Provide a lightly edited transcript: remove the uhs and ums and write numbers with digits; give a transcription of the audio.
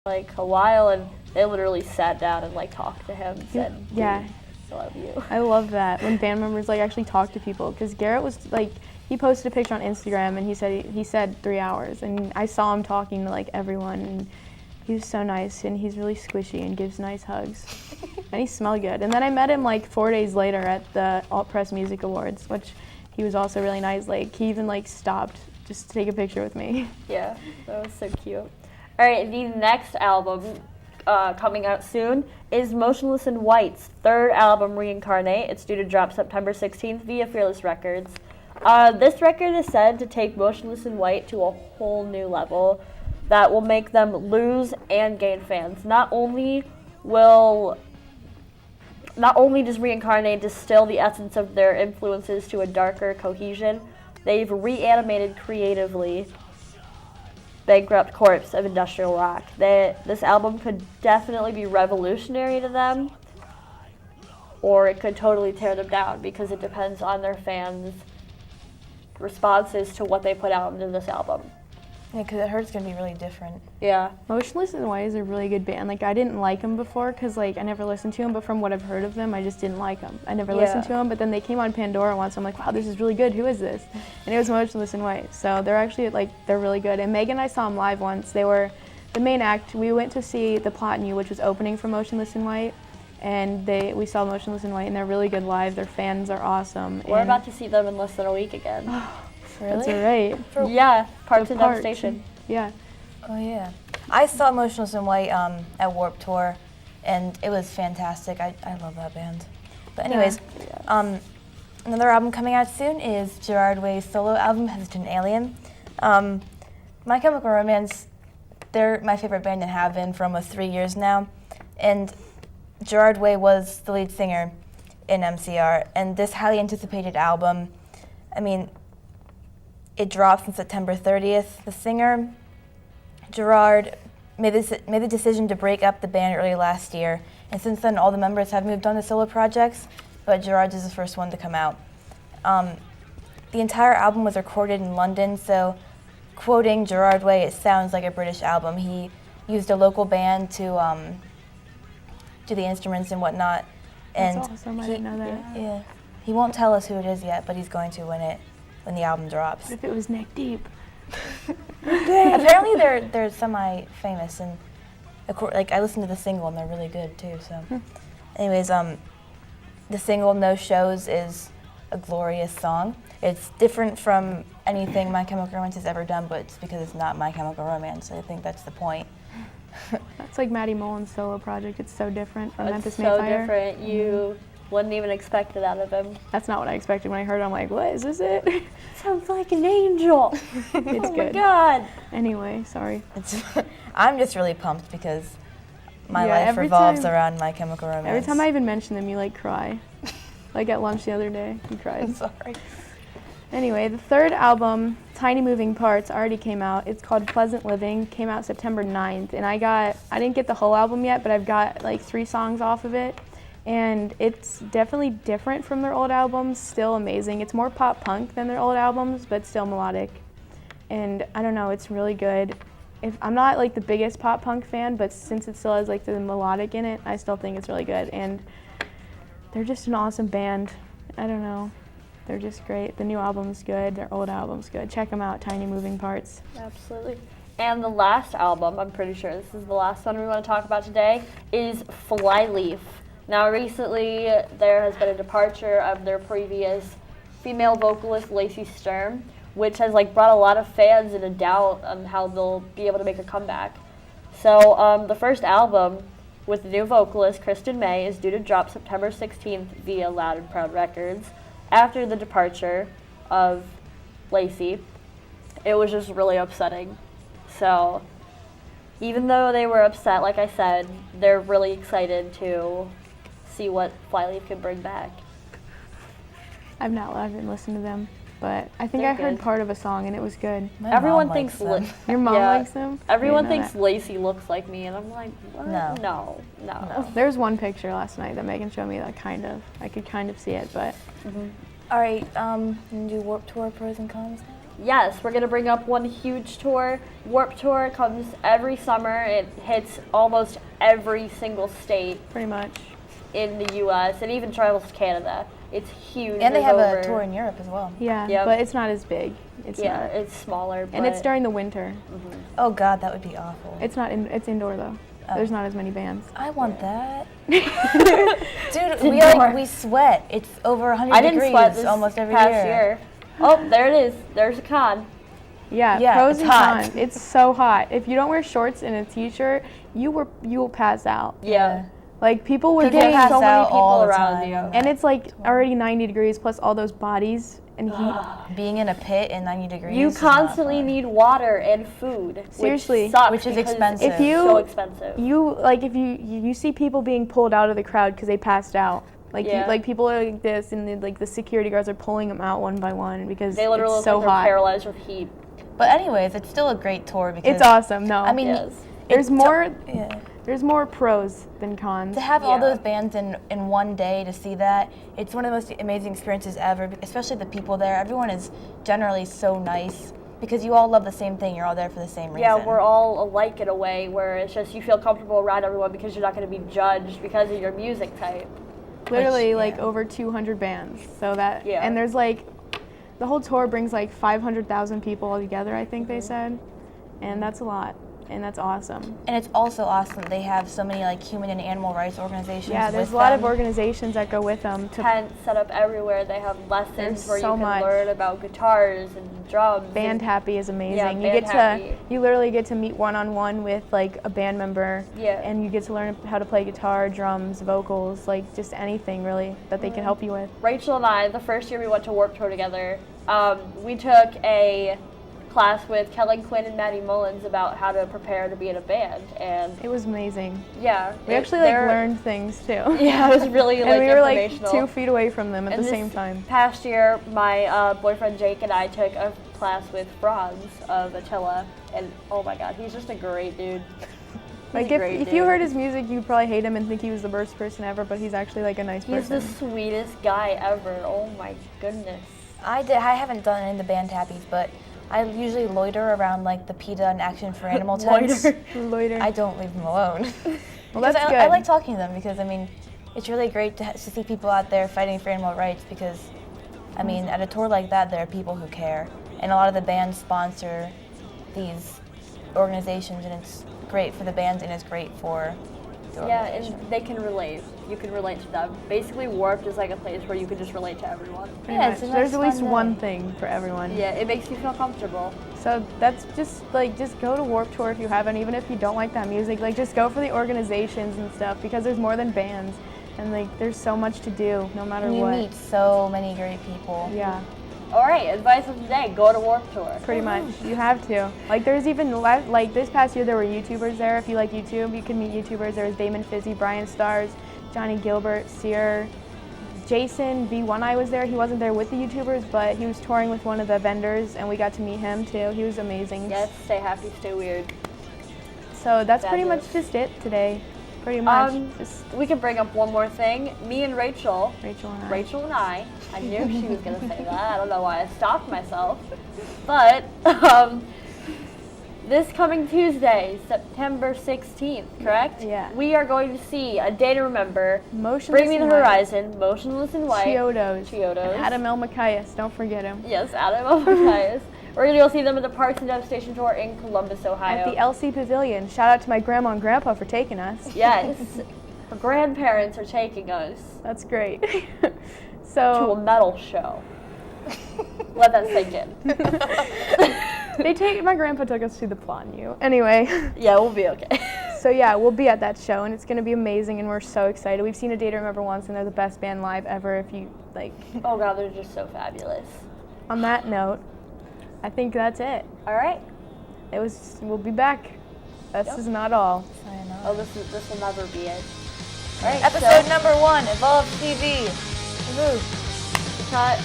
like a while, and they literally sat down and like talked to him, said, yeah, I love you. I love that when band members like actually talk to people, because Garrett was like, he posted a picture on Instagram and he said 3 hours, and I saw him talking to like everyone, and he was so nice, and he's really squishy and gives nice hugs. And he smelled good. And then I met him like 4 days later at the Alt Press Music Awards, which he was also really nice. Like he even like stopped just to take a picture with me. Yeah, that was so cute. All right, the next album coming out soon is Motionless in White's third album, Reincarnate. It's due to drop September 16th via Fearless Records. This record is said to take Motionless in White to a whole new level that will make them lose and gain fans. Not only does Reincarnate distill the essence of their influences to a darker cohesion, they've reanimated creatively Bankrupt Corpse of industrial rock. This album could definitely be revolutionary to them, or it could totally tear them down, because it depends on their fans' responses to what they put out into this album. Yeah, because I heard it's going to be really different. Yeah. Motionless in White is a really good band. Like, I didn't like them before because, like, I never listened to them, but from what I've heard of them, I just didn't like them. I never listened to them, but then they came on Pandora once. I'm like, wow, this is really good. Who is this? And it was Motionless in White. So they're actually, like, they're really good. And Megan and I saw them live once. They were the main act. We went to see The Plot in You, which was opening for Motionless in White. And we saw Motionless in White, and they're really good live. Their fans are awesome. We're about to see them in less than a week again. Really? That's all right. Yeah, Parks and Devastation. Yeah. Oh, yeah. I saw Motionless in White at Warped Tour, and it was fantastic. I love that band. But anyways, another album coming out soon is Gerard Way's solo album, Hesitant Alien. My Chemical Romance, they're my favorite band and have been for almost 3 years now. And Gerard Way was the lead singer in MCR, and this highly anticipated album, I mean, it drops on September 30th. The singer, Gerard, made the decision to break up the band early last year, and since then all the members have moved on to solo projects, but Gerard is the first one to come out. The entire album was recorded in London, so quoting Gerard Way, it sounds like a British album. He used a local band to do the instruments and whatnot. And that's awesome. I didn't know that. Yeah. He won't tell us who it is yet, but he's going to when the album drops. What if it was Neck Deep? Apparently they're semi-famous, and like I listened to the single and they're really good too. So, anyways, the single "No Shows" is a glorious song. It's different from anything My Chemical Romance has ever done, but it's because it's not My Chemical Romance. I think that's the point. That's like Maddie Mullen's solo project. It's so different from Memphis It's so Mayfire. different. You wouldn't even expect it out of him. That's not what I expected when I heard it. I'm like, what, is this it? Sounds like an angel. It's Oh good. my God. Anyway, sorry. I'm just really pumped because my Yeah, life every revolves time- around My Chemical Romance. Every time I even mention them, you like cry. Like at lunch the other day, you cried. I'm sorry. Anyway, the third album, Tiny Moving Parts, already came out. It's called Pleasant Living, came out September 9th. And I didn't get the whole album yet, but I've got like 3 songs off of it. And it's definitely different from their old albums, still amazing. It's more pop punk than their old albums, but still melodic. And I don't know, it's really good. I'm not like the biggest pop punk fan, but since it still has like the melodic in it, I still think it's really good. And they're just an awesome band. I don't know. They're just great. The new album's good. Their old album's good. Check them out, Tiny Moving Parts. Absolutely. And the last album, I'm pretty sure this is the last one we want to talk about today, is Flyleaf. Now, recently, there has been a departure of their previous female vocalist, Lacey Sturm, which has like brought a lot of fans into doubt on how they'll be able to make a comeback. So the first album with the new vocalist, Kristen May, is due to drop September 16th via Loud and Proud Records. After the departure of Lacey, it was just really upsetting. So even though they were upset, like I said, they're really excited to see what Flyleaf can bring back. I haven't listened to them, but I think They're I heard good. part of a song and it was good. Everyone mom thinks likes them. Your mom Yeah. likes them? Everyone I didn't know thinks that. Lacey looks like me, and I'm like, what? No. No. There was one picture last night that Megan showed me that I could kind of see it, but All right, do Warped Tour pros and cons now? Yes, we're going to bring up one huge tour. Warped Tour comes every summer. It hits almost every single state Pretty much. in the U.S. It even travels to Canada. It's huge. And they There's have over- a tour in Europe as well. Yeah, Yep. but it's not as big. It's Yeah, not. it's smaller. And it's but- during the winter. Oh God, that would be awful. It's not. It's indoor though. Oh. There's not as many bands. I want that. Dude, we sweat. It's over 100 I didn't degrees sweat this almost every past year. year. Oh, there it is. There's a con. Yeah, pros it's and hot. cons. It's so hot. If you don't wear shorts and a t-shirt, you will pass out. Yeah. Like people were People getting pass so many out people all the around time. you. and it's like already 90 degrees plus all those bodies and heat. Being in a pit in 90 degrees. You is not constantly fun. need water and food. Seriously. Which sucks Which is because expensive. It's If you- so expensive. You like if you see people being pulled out of the crowd because they passed out. Like Yeah. like people are like this, and the security guards are pulling them out one by one because They literally it's look so like they're hot. paralyzed with heat. But anyways, it's still a great tour because It's awesome. No, I mean, Yes. there's more yeah. there's more pros than cons. To have all Yeah. those bands in one day to see that, it's one of the most amazing experiences ever, especially the people there. Everyone is generally so nice because you all love the same thing. You're all there for the same reason. Yeah, we're all alike in a way where it's just you feel comfortable around everyone because you're not going to be judged because of your music type. Literally Which, like yeah. over 200 bands. So that Yeah. and there's like the whole tour brings like 500,000 people all together, I think they said. And that's a lot. And that's awesome. And it's also awesome. They have so many like human and animal rights organizations. Yeah, there's with a lot of them. organizations that go with them to Tents set up everywhere. They have lessons There's where so you can much. learn about guitars and drums. Band and, Happy is amazing. Yeah, you Band get Happy. to you literally get to meet one-on-one with like a band member. Yeah. And you get to learn how to play guitar, drums, vocals, like just anything really that they can help you with. Rachel and I, the first year we went to Warped Tour together, we took a class with Kellen Quinn and Maddie Mullins about how to prepare to be in a band, and It was amazing. yeah, We actually like learned things too. Yeah, it was really And like we were like informational. 2 feet away from them at And the this same time. Past year, my boyfriend Jake and I took a class with Franz of Attila, and oh my god, he's just a great dude. He's Like a great if you dude. heard his music, you'd probably hate him and think he was the worst person ever, but he's actually like a nice He's the person. sweetest guy ever. Oh my goodness. I haven't done any of the band happies, but I usually loiter around like the PETA and Action for Animal tents. Loiter. Loiter. I don't leave them alone. Well, that's Because good. I like talking to them because I mean, it's really great to see people out there fighting for animal rights because, I mean, at a tour like that, there are people who care, and a lot of the bands sponsor these organizations, and it's great for the bands and it's great for the Yeah, organization. and they can relate. You can relate to them. Basically, Warped is like a place where you can just relate to everyone. Pretty Yeah, much. it's a There's nice at least fun one day. thing for everyone. Yeah, it makes you feel comfortable. So that's just go to Warped Tour if you haven't, even if you don't like that music. Like just go for the organizations and stuff because there's more than bands, and like there's so much to do no matter And you what. meet so many great people. Yeah, All right, advice of the day: go to Warped Tour. pretty much. You have to. Like there's even like this past year there were YouTubers there. If you like YouTube, you can meet YouTubers. There was Damon Fizzy, Brian Stars, Johnny Gilbert, Sear. Jason V1 I was there. He wasn't there with the YouTubers, but he was touring with one of the vendors, and we got to meet him too. He was amazing. Yes, stay happy, stay weird. So that's pretty much Fabulous. just it today. Pretty much just We can bring up one more thing. Me and Rachel, Rachel and I. Rachel and I knew she was gonna say that. I don't know why I stopped myself, but this coming Tuesday, September 16th, correct? Yeah. We are going to see a day to remember. Motionless Bring Me the in White. Horizon, Motionless in White. Chiodos. Chiodos. And Adam Elmakias, don't forget him. Yes, Adam Elmakias. We're going to go see them at the Parks and Devastation Tour in Columbus, Ohio. At the LC Pavilion. Shout out to my grandma and grandpa for taking us. Yes. Her grandparents are taking us That's great. to a So metal show. Let that sink in. my grandpa took us to the Planyu. Anyway, Yeah, we'll be okay. so yeah, we'll be at that show and it's gonna be amazing and we're so excited. We've seen A Day to Remember once and they're the best band live ever. If you like. Oh god, they're just so fabulous. On that note, I think that's it. All right. We'll be back. This is not all. Sayonara. Oh, this will never be it. All right. Episode number 1, Evolve TV. Woohoo. Cut.